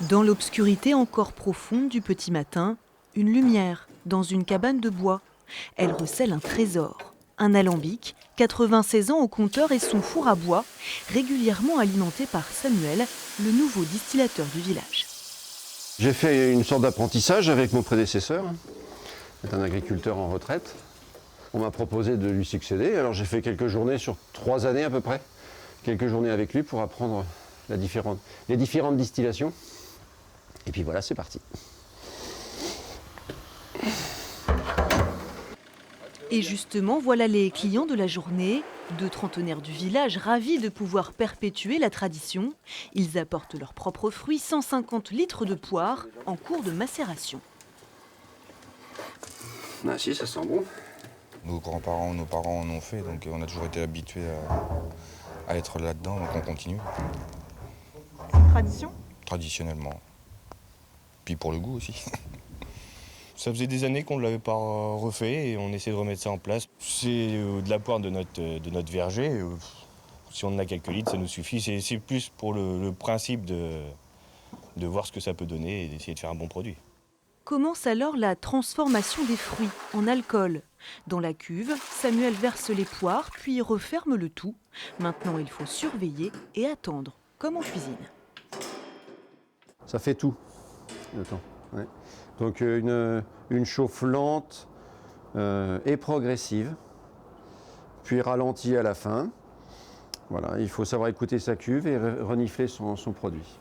Dans l'obscurité encore profonde du petit matin, une lumière dans une cabane de bois. Elle recèle un trésor, un alambic, 96 ans au compteur et son four à bois, régulièrement alimenté par Samuel, le nouveau distillateur du village. J'ai fait une sorte d'apprentissage avec mon prédécesseur, c'est un agriculteur en retraite. On m'a proposé de lui succéder, alors j'ai fait quelques journées sur 3 années à peu près, quelques journées avec lui pour apprendre les différentes distillations. Et puis voilà, c'est parti. Et justement, voilà les clients de la journée, 2 trentenaires du village ravis de pouvoir perpétuer la tradition. Ils apportent leurs propres fruits, 150 litres de poire en cours de macération. Ah si, ça sent bon. Nos grands-parents, nos parents en ont fait, donc on a toujours été habitués à être là-dedans, donc on continue. Tradition ? Traditionnellement. Puis pour le goût aussi. Ça faisait des années qu'on ne l'avait pas refait et on essaie de remettre ça en place. C'est de la poire de notre verger. Si on en a quelques litres, ça nous suffit. C'est plus pour le principe de voir ce que ça peut donner et d'essayer de faire un bon produit. Commence alors la transformation des fruits en alcool. Dans la cuve, Samuel verse les poires puis referme le tout. Maintenant, il faut surveiller et attendre, comme en cuisine. Ça fait tout le temps. Ouais. Donc une chauffe lente et progressive, puis ralentie à la fin. Voilà, il faut savoir écouter sa cuve et renifler son produit.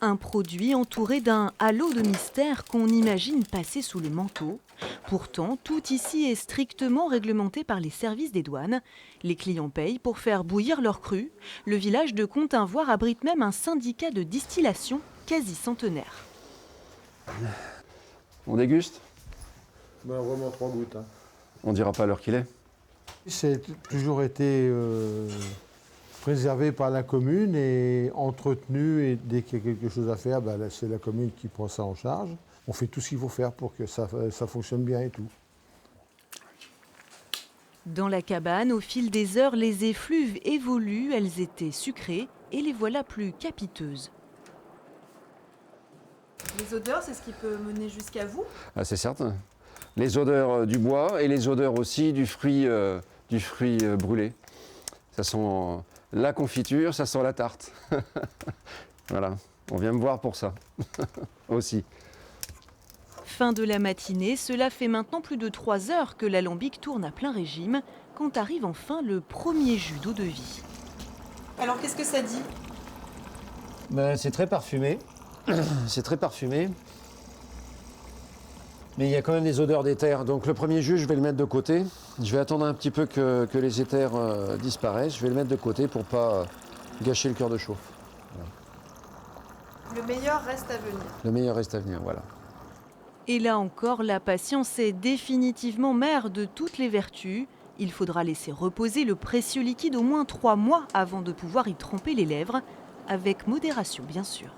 Un produit entouré d'un halo de mystère qu'on imagine passer sous le manteau. Pourtant, tout ici est strictement réglementé par les services des douanes. Les clients payent pour faire bouillir leur cru. Le village de Comte-Invoire abrite même un syndicat de distillation quasi centenaire. On déguste ? Ben, vraiment 3 gouttes. Hein. On ne dira pas l'heure qu'il est. C'est toujours été préservé par la commune et entretenu. Et dès qu'il y a quelque chose à faire, ben, c'est la commune qui prend ça en charge. On fait tout ce qu'il faut faire pour que ça fonctionne bien et tout. Dans la cabane, au fil des heures, les effluves évoluent. Elles étaient sucrées et les voilà plus capiteuses. Les odeurs, c'est ce qui peut mener jusqu'à vous? Ah, c'est certain. Les odeurs du bois et les odeurs aussi du fruit brûlé. Ça sent la confiture, ça sent la tarte. Voilà, on vient me voir pour ça aussi. Fin de la matinée, cela fait maintenant plus de 3 heures que l'alambic tourne à plein régime, quand arrive enfin le premier jus d'eau de vie. Alors qu'est-ce que ça dit? Ben, c'est très parfumé. C'est très parfumé. Mais il y a quand même des odeurs d'éther. Donc le premier jus, je vais le mettre de côté. Je vais attendre un petit peu que les éthers disparaissent. Je vais le mettre de côté pour ne pas gâcher le cœur de chauffe. Voilà. Le meilleur reste à venir. Le meilleur reste à venir, voilà. Et là encore, la patience est définitivement mère de toutes les vertus. Il faudra laisser reposer le précieux liquide au moins 3 mois avant de pouvoir y tremper les lèvres, avec modération bien sûr.